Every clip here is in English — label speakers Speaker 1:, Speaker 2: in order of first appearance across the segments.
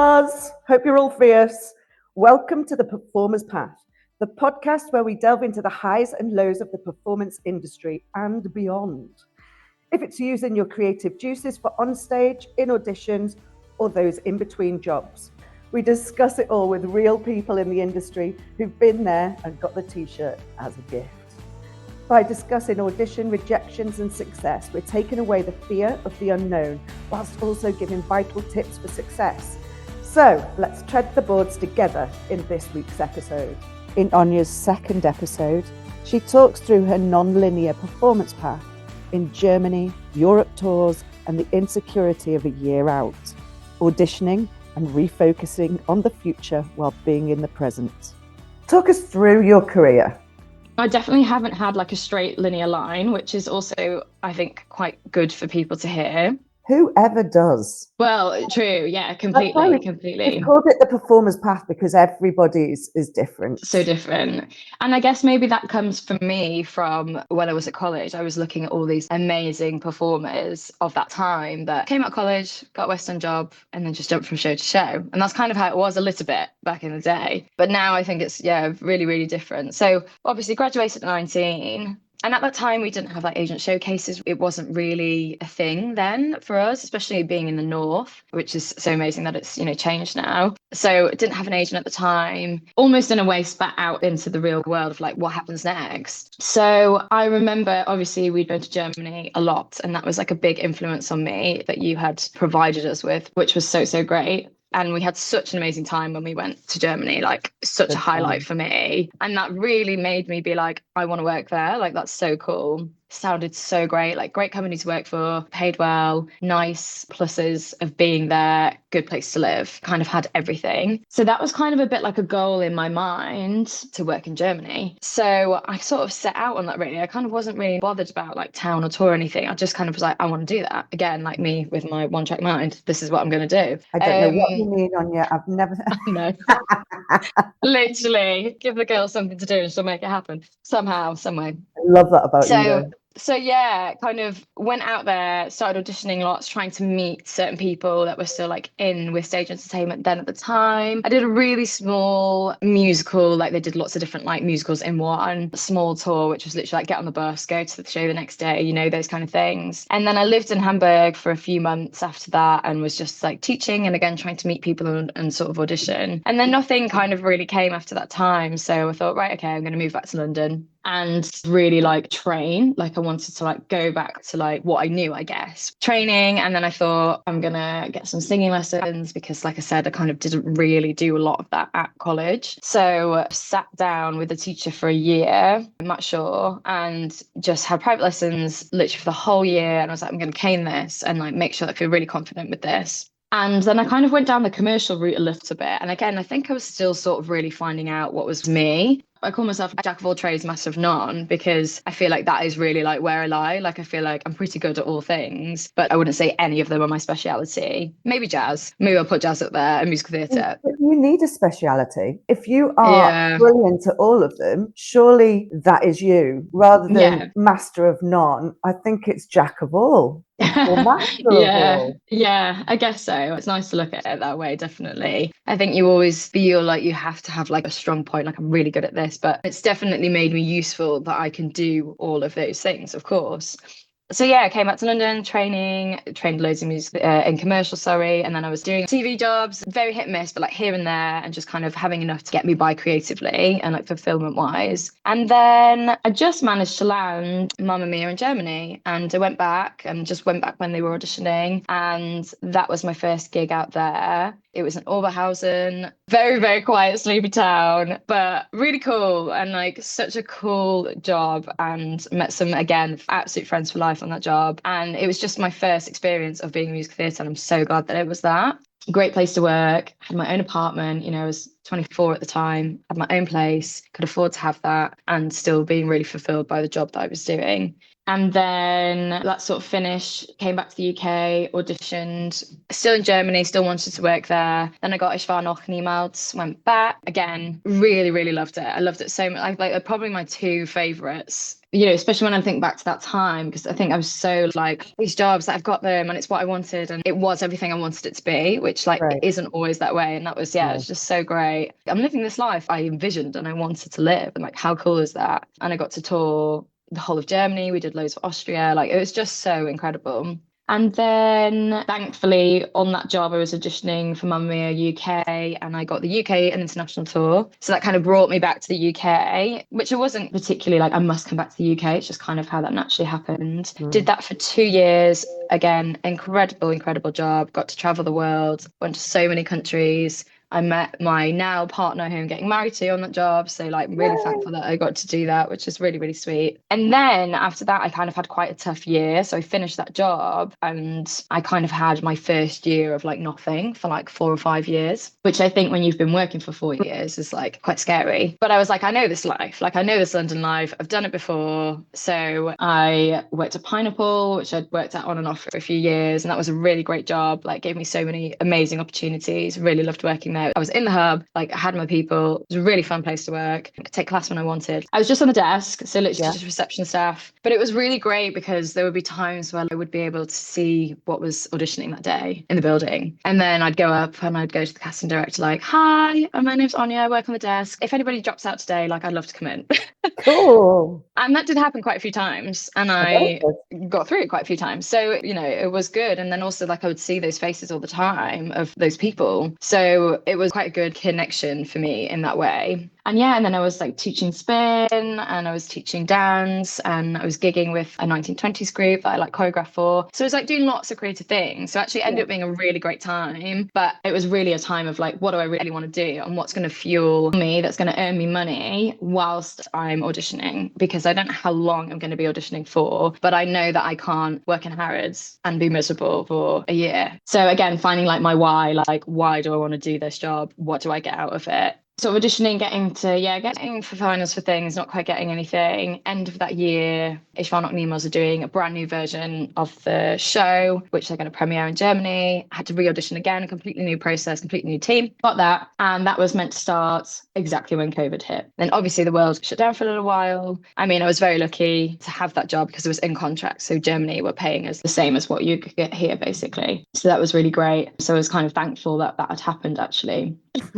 Speaker 1: stars. Hope you're all fierce. Welcome to The Performer's Path, the podcast where we delve into the highs and lows of the performance industry and beyond. If it's using your creative juices for onstage, in auditions, or those in between jobs, we discuss it all with real people in the industry who've been there and got the t-shirt as a gift. By discussing audition rejections and success, we're taking away the fear of the unknown, whilst also giving vital tips for success. So let's tread the boards together in this week's episode. In Aine's second episode, she talks through her non-linear performance path in Germany, Europe tours, and the insecurity of a year out, auditioning and refocusing on the future while being in the present. Talk us through your career.
Speaker 2: I definitely haven't had like a straight linear line, which is also, I think, quite good for people to hear.
Speaker 1: Whoever does.
Speaker 2: Well, true. Yeah, completely.
Speaker 1: We've called it the performer's path because everybody's is different.
Speaker 2: So different. And I guess maybe that comes for me from when I was at college. I was looking at all these amazing performers of that time that came out of college, got a West End job, and then just jumped from show to show. And that's kind of how it was a little bit back in the day. But now I think it's, really, really different. So obviously graduated at 19. And at that time, we didn't have like agent showcases. It wasn't really a thing then for us, especially being in the North, which is so amazing that it's, changed now. So didn't have an agent at the time, almost in a way spat out into the real world of like what happens next. So I remember, obviously, we'd been to Germany a lot. And that was like a big influence on me that you had provided us with, which was so, so great. And we had such an amazing time when we went to Germany, like such a highlight for me. And that really made me be like, I want to work there. Like, that's so cool. Sounded so great, like great company to work for, paid well, nice pluses of being there, good place to live, kind of had everything. So that was kind of a bit like a goal in my mind to work in Germany. So I sort of set out on that really. I kind of wasn't really bothered about like town or tour or anything. I just kind of was like, I want to do that. Again, like me with my one track mind, this is what I'm going to do.
Speaker 1: I don't know what you mean, Aine. I've never...
Speaker 2: No. Literally, give the girl something to do and she'll make it happen somehow, some way.
Speaker 1: I love that about you though.
Speaker 2: So yeah, kind of went out there, started auditioning lots, trying to meet certain people that were still like in with stage entertainment then at the time. I did a really small musical, like they did lots of different like musicals in one small tour, which was literally like get on the bus, go to the show the next day, those kind of things. And then I lived in Hamburg for a few months after that and was just like teaching and again trying to meet people and sort of audition. And then nothing kind of really came after that time. So I thought, right, okay, I'm going to move back to London and really like train. Like I wanted to like go back to like what I knew, I guess, training. And then I thought I'm gonna get some singing lessons because like I said, I kind of didn't really do a lot of that at college. So sat down with a teacher for a year, Matt Shaw, and just had private lessons literally for the whole year. And I was like, I'm gonna cane this and like make sure that I feel really confident with this. And then I kind of went down the commercial route a little bit. And again, I think I was still sort of really finding out what was me. I call myself a jack of all trades, master of none, because I feel like that is really like where I lie. Like I feel like I'm pretty good at all things, but I wouldn't say any of them are my speciality. Maybe jazz. Maybe I'll put jazz up there and musical theatre.
Speaker 1: But you need a speciality. If you are brilliant at all of them, surely that is you, rather than master of none. I think it's jack of all.
Speaker 2: Yeah, I guess so. It's nice to look at it that way, definitely. I think you always feel like you have to have like a strong point, like I'm really good at this, but it's definitely made me useful that I can do all of those things, of course. So yeah, I came back to London, trained loads of music in commercial, and then I was doing TV jobs, very hit and miss, but like here and there, and just kind of having enough to get me by creatively and like fulfillment wise. And then I just managed to land Mamma Mia in Germany, and I went back when they were auditioning, and that was my first gig out there. It was in Oberhausen, very, very quiet, sleepy town, but really cool and like such a cool job, and met some, again, absolute friends for life on that job. And it was just my first experience of being in musical theatre, and I'm so glad that it was that. Great place to work, had my own apartment, I was 24 at the time, had my own place, could afford to have that and still being really fulfilled by the job that I was doing. And then that sort of finished, came back to the UK, auditioned, still in Germany, still wanted to work there. Then I got Noch, Niemals, went back again, really, really loved it. I loved it so much. Like probably my two favorites. You know, especially when I think back to that time, because I think I was so like, these jobs, I've got them and it's what I wanted. And it was everything I wanted it to be, which like
Speaker 1: Right.
Speaker 2: isn't always that way. And that was, yeah, it's just so great. I'm living this life I envisioned and I wanted to live. And like, how cool is that? And I got to tour the whole of Germany. We did loads of Austria. Like, it was just so incredible. And then thankfully on that job, I was auditioning for Mamma Mia UK and I got the UK and international tour. So that kind of brought me back to the UK, which I wasn't particularly like, I must come back to the UK. It's just kind of how that naturally happened. Did that for 2 years. Again, incredible job. Got to travel the world, went to so many countries. I met my now partner who I'm getting married to on that job. So like I'm really thankful that I got to do that, which is really, really sweet. And then after that, I kind of had quite a tough year. So I finished that job and I kind of had my first year of like nothing for like 4 or 5 years, which I think when you've been working for 4 years is like quite scary. But I was like, I know this life, like I know this London life. I've done it before. So I worked at Pineapple, which I'd worked at on and off for a few years. And that was a really great job, like gave me so many amazing opportunities. Really loved working there. I was in the hub, like I had my people. It was a really fun place to work. I could take class when I wanted. I was just on the desk, so literally just reception staff. But it was really great because there would be times where I would be able to see what was auditioning that day in the building. And then I'd go up and I'd go to the casting director like, hi, my name's Áine, I work on the desk. If anybody drops out today, like I'd love to come in.
Speaker 1: Cool.
Speaker 2: And that did happen quite a few times. And I got through it quite a few times. So, you know, it was good. And then also like I would see those faces all the time of those people. So it was quite a good connection for me in that way. And yeah, and then I was like teaching spin and I was teaching dance and I was gigging with a 1920s group that I like choreograph for. So it was like doing lots of creative things. So actually it ended up being a really great time. But it was really a time of like, what do I really want to do and what's going to fuel me, that's going to earn me money whilst I'm auditioning, because I don't know how long I'm going to be auditioning for, but I know that I can't work in Harrods and be miserable for a year. So again, finding like my why, like why do I want to do this job? What do I get out of it? So auditioning, getting for finals for things, not quite getting anything. End of that year, Noch Niemals are doing a brand new version of the show, which they're going to premiere in Germany. I had to re-audition again, a completely new process, completely new team. Got that. And that was meant to start exactly when COVID hit. Then obviously the world shut down for a little while. I mean, I was very lucky to have that job because it was in contract. So Germany were paying us the same as what you could get here, basically. So that was really great. So I was kind of thankful that that had happened, actually.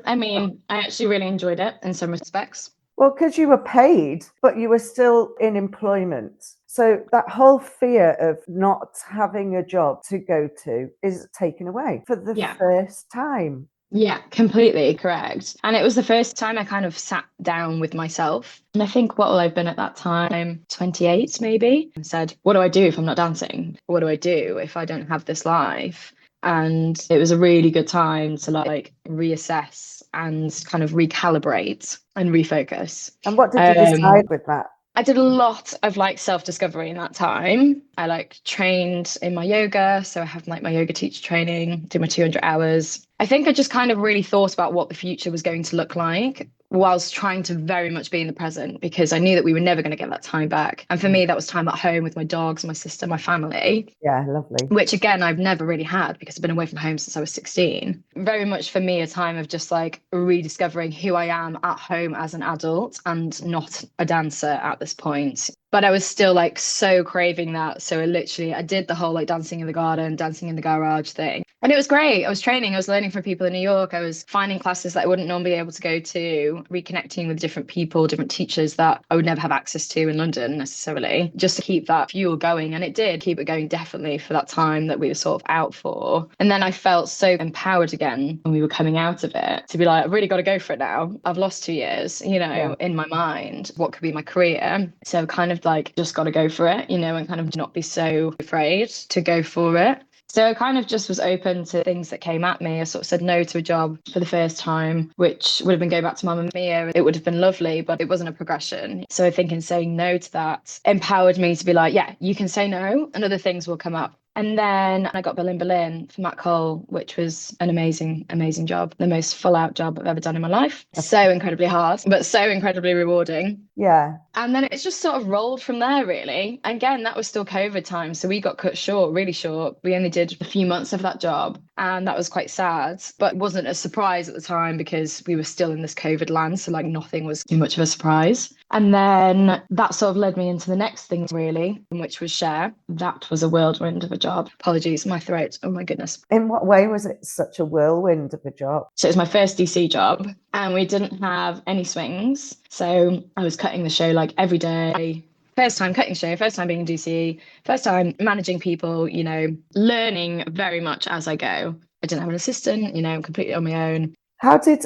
Speaker 2: I mean, I actually really enjoyed it in some respects.
Speaker 1: Well, because you were paid, but you were still in employment. So that whole fear of not having a job to go to is taken away for the first time.
Speaker 2: Yeah, completely correct. And it was the first time I kind of sat down with myself. And I think what will I've been at that time, 28 maybe, and said, what do I do if I'm not dancing? What do I do if I don't have this life? And it was a really good time to like reassess and kind of recalibrate and refocus.
Speaker 1: And what did you decide with that?
Speaker 2: I did a lot of like self-discovery in that time. I like trained in my yoga. So I have like my yoga teacher training, do my 200 hours. I think I just kind of really thought about what the future was going to look like whilst trying to very much be in the present, because I knew that we were never going to get that time back. And for me, that was time at home with my dogs, my sister, my family.
Speaker 1: Yeah, lovely.
Speaker 2: Which again, I've never really had because I've been away from home since I was 16. Very much for me, a time of just like rediscovering who I am at home as an adult and not a dancer at this point. But I was still like so craving that. So I did the whole like dancing in the garden, dancing in the garage thing. And it was great. I was training, I was learning from people in New York. I was finding classes that I wouldn't normally be able to go to, reconnecting with different people, different teachers that I would never have access to in London necessarily, just to keep that fuel going. And it did keep it going definitely for that time that we were sort of out for. And then I felt so empowered again when we were coming out of it to be like, I've really got to go for it now. I've lost 2 years, in my mind, what could be my career. So kind of like just got to go for it, and kind of not be so afraid to go for it. So I kind of just was open to things that came at me. I sort of said no to a job for the first time, which would have been going back to Mamma Mia. It would have been lovely, but it wasn't a progression. So I think in saying no to that empowered me to be like, yeah, you can say no and other things will come up. And then I got Berlin for Matt Cole, which was an amazing, amazing job. The most full out job I've ever done in my life. So incredibly hard, but so incredibly rewarding.
Speaker 1: Yeah.
Speaker 2: And then it's just sort of rolled from there, really. And again, that was still COVID time. So we got cut short, really short. We only did a few months of that job. And that was quite sad, but it wasn't a surprise at the time because we were still in this COVID land. So like nothing was too much of a surprise. And then that sort of led me into the next thing, really, which was Cher. That was a whirlwind of a job. Apologies, my throat. Oh my goodness.
Speaker 1: In what way was it such a whirlwind of a job?
Speaker 2: So it was my first DC job and we didn't have any swings. So I was cutting the show like every day. First time cutting the show, first time being in DC, first time managing people, you know, learning very much as I go. I didn't have an assistant, you know, I'm completely on my own.
Speaker 1: How did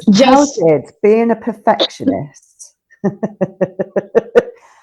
Speaker 1: being a perfectionist?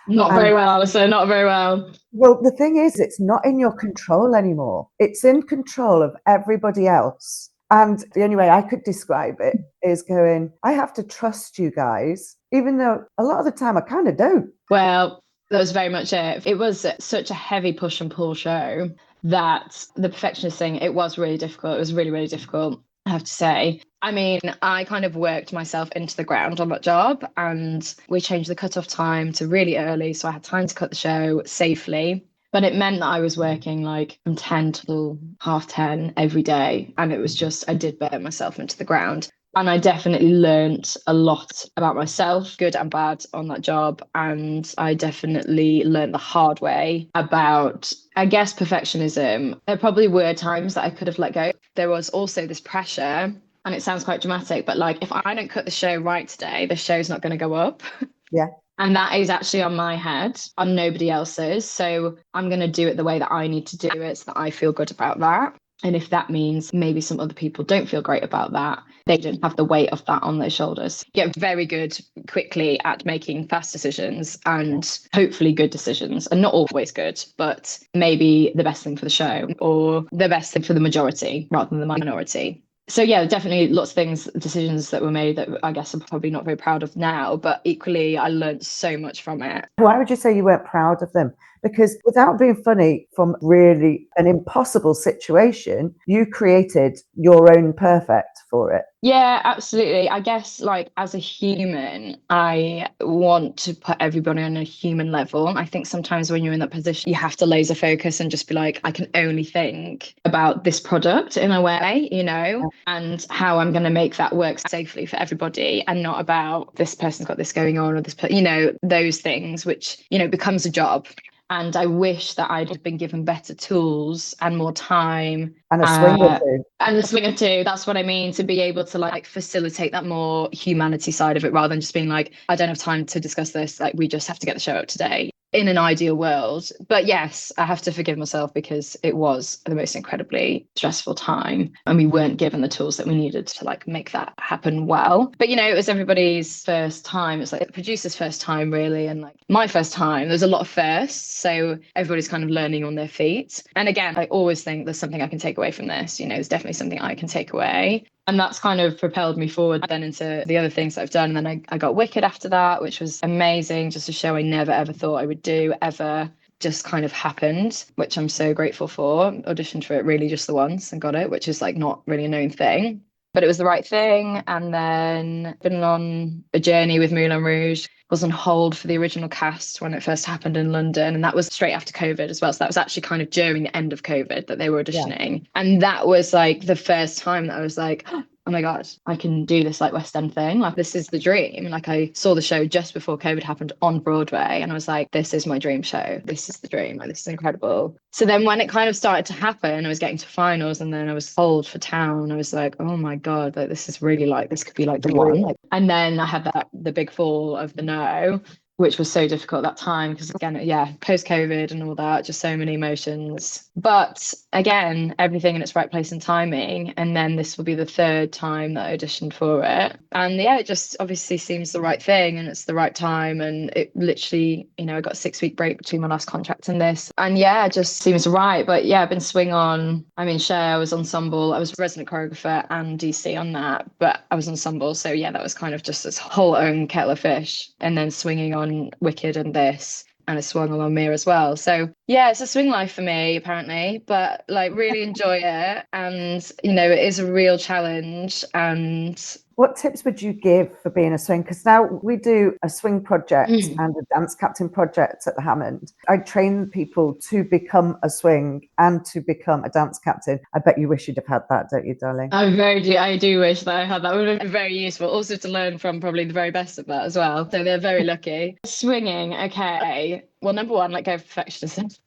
Speaker 2: Not very well, Alison, not very well.
Speaker 1: Well, the thing is, it's not in your control anymore. It's in control of everybody else. And the only way I could describe it is going, I have to trust you guys, even though a lot of the time I kind of don't.
Speaker 2: Well, that was very much it. It was such a heavy push and pull show that the perfectionist thing, it was really difficult. It was really, really difficult, I have to say. I mean, I kind of worked myself into the ground on that job and we changed the cutoff time to really early. So I had time to cut the show safely. But it meant that I was working like from 10 till 10:30 every day. And it was just, I did burn myself into the ground. And I definitely learned a lot about myself, good and bad, on that job. And I definitely learned the hard way about, I guess, perfectionism. There probably were times that I could have let go. There was also this pressure, and it sounds quite dramatic, but like, if I don't cut the show right today, the show's not going to go up.
Speaker 1: Yeah.
Speaker 2: And that is actually on my head, on nobody else's. So I'm going to do it the way that I need to do it so that I feel good about that. And if that means maybe some other people don't feel great about that, they don't have the weight of that on their shoulders. Get very good quickly at making fast decisions and hopefully good decisions, and not always good, but maybe the best thing for the show or the best thing for the majority rather than the minority. So yeah, definitely lots of things, decisions that were made that I guess I'm probably not very proud of now, but equally I learned so much from it.
Speaker 1: Why would you say you weren't proud of them? Because without being funny, from really an impossible situation, you created your own perfect for it.
Speaker 2: Yeah, absolutely. I guess like as a human, I want to put everybody on a human level. I think sometimes when you're in that position, you have to laser focus and just be like, I can only think about this product in a way, you know, and how I'm going to make that work safely for everybody, and not about this person's got this going on or this, you know, those things, which, you know, becomes a job. And I wish that I'd have been given better tools and more time.
Speaker 1: And a swing or two.
Speaker 2: And a swing or two. That's what I mean, to be able to like facilitate that more humanity side of it rather than just being like, I don't have time to discuss this. Like, we just have to get the show up today. In an ideal world. But yes, I have to forgive myself because it was the most incredibly stressful time and we weren't given the tools that we needed to like make that happen well. But you know, it was everybody's first time. It's like the producer's first time really, and like my first time. There's a lot of firsts, so everybody's kind of learning on their feet. And again, I always think there's something I can take away from this. You know, there's definitely something I can take away. And that's kind of propelled me forward then into the other things that I've done. And then I got Wicked after that, which was amazing. Just a show I never, ever thought I would do, ever. Just kind of happened, which I'm so grateful for. Auditioned for it really just the once and got it, which is like not really a known thing. But it was the right thing. And then been on a journey with Moulin Rouge. Was on hold for the original cast when it first happened in London. And that was straight after COVID as well. So that was actually kind of during the end of COVID that they were auditioning. Yeah. And that was like the first time that I was like, oh my God, I can do this like West End thing. Like, this is the dream. Like, I saw the show just before COVID happened on Broadway and I was like, this is my dream show. This is the dream. Like, this is incredible. So then when it kind of started to happen, I was getting to finals and then I was told for town. I was like, oh my God, like, this is really like, this could be like the one. Like, and then I had the big fall of the no, which was so difficult at that time because again, yeah, post-COVID and all that, just so many emotions. But again, everything in its right place and timing. And then this will be the third time that I auditioned for it. And yeah, it just obviously seems the right thing and it's the right time. And it literally, you know, I got a 6-week break between my last contract and this. And yeah, it just seems right. But yeah, I've been swing on. I mean, Cher, I was ensemble. I was resident choreographer and DC on that, but I was ensemble. So yeah, that was kind of just this whole own kettle of fish. And then swinging on Wicked and this, and I swung along Mir as well. So Yeah, it's a swing life for me, apparently, but like really enjoy it. And, it is a real challenge. And
Speaker 1: What tips would you give for being a swing? Because now we do a swing project
Speaker 2: mm,
Speaker 1: and a dance captain project at the Hammond. I train people to become a swing and to become a dance captain. I bet you wish you'd have had that, don't you, darling?
Speaker 2: I do wish that I had that. Would have been very useful. Also to learn from probably the very best of that as well. So they're very lucky. Swinging, okay. Well, number one, let go of perfectionism.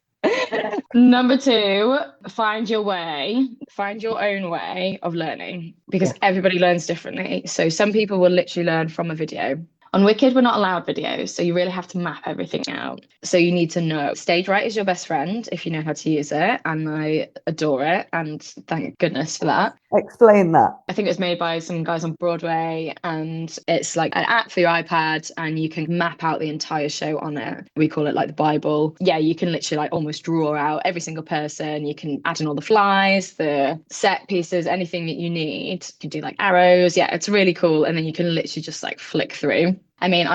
Speaker 2: Number two, find your way, find your own way of learning because
Speaker 1: Yeah.
Speaker 2: everybody learns differently. So some people will literally learn from a video. On Wicked, we're not allowed videos, so you really have to map everything out. So you need to know stage right is your best friend if you know how to use it, and I adore it, and thank goodness for that.
Speaker 1: Explain that.
Speaker 2: I think it was made by some guys on Broadway, and it's like an app for your iPad, and you can map out the entire show on it. We call it like the Bible. Yeah, you can literally like almost draw out every single person. You can add in all the flies, the set pieces, anything that you need. You can do like arrows. Yeah, it's really cool. And then you can literally just like flick through. I mean,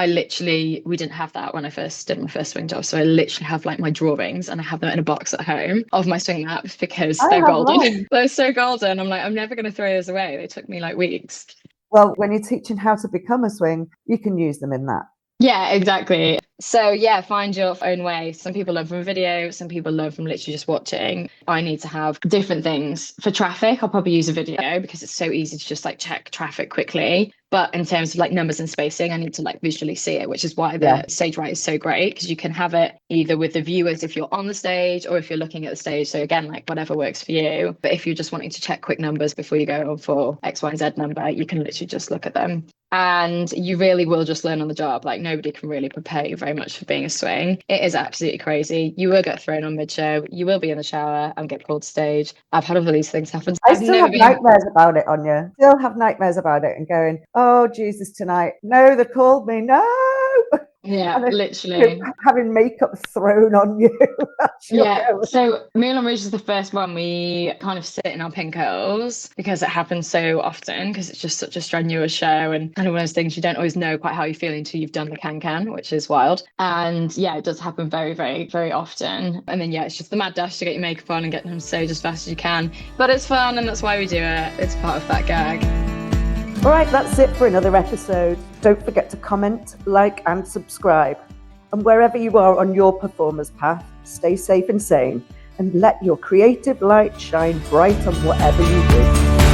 Speaker 2: we didn't have that when I first did my first swing job. So I literally have like my drawings and I have them in a box at home of my swing maps because
Speaker 1: I
Speaker 2: they're
Speaker 1: have
Speaker 2: golden.
Speaker 1: mine.
Speaker 2: They're so golden. I'm like, I'm never going to throw those away. They took me like weeks.
Speaker 1: Well, when you're teaching how to become a swing, you can use them in that.
Speaker 2: Yeah, exactly. So yeah, find your own way. Some people learn from video, some people learn from literally just watching. I need to have different things. For traffic, I'll probably use a video because it's so easy to just like check traffic quickly. But in terms of like numbers and spacing, I need to like visually see it, which is why the stage right is so great because you can have it either with the viewers if you're on the stage or if you're looking at the stage. So again, like whatever works for you. But if you're just wanting to check quick numbers before you go on for XYZ number, you can literally just look at them. And you really will just learn on the job. Like nobody can really prepare you very much for being a swing. It is absolutely crazy. You will get thrown on mid-show. You will be in the shower and get pulled stage. I've had all of these things happen.
Speaker 1: I
Speaker 2: I've
Speaker 1: still
Speaker 2: never
Speaker 1: have
Speaker 2: been.
Speaker 1: nightmares about it, Anya. Still have nightmares about it and going, oh, Jesus, tonight. No, they called me. No.
Speaker 2: Yeah,
Speaker 1: And then,
Speaker 2: literally.
Speaker 1: having makeup thrown on you as you're
Speaker 2: Yeah,
Speaker 1: going.
Speaker 2: so Moulin Rouge is the first one we kind of sit in our pink curls because it happens so often because it's just such a strenuous show and kind of one of those things you don't always know quite how you feel until you've done the can, which is wild. And yeah, it does happen very, very, very often. And then yeah, it's just the mad dash to get your makeup on and get them stage as fast as you can. But it's fun and that's why we do it. It's part of that gag.
Speaker 1: All right, that's it for another episode. Don't forget to comment, like, and subscribe. And wherever you are on your performer's path, stay safe and sane, and let your creative light shine bright on whatever you do.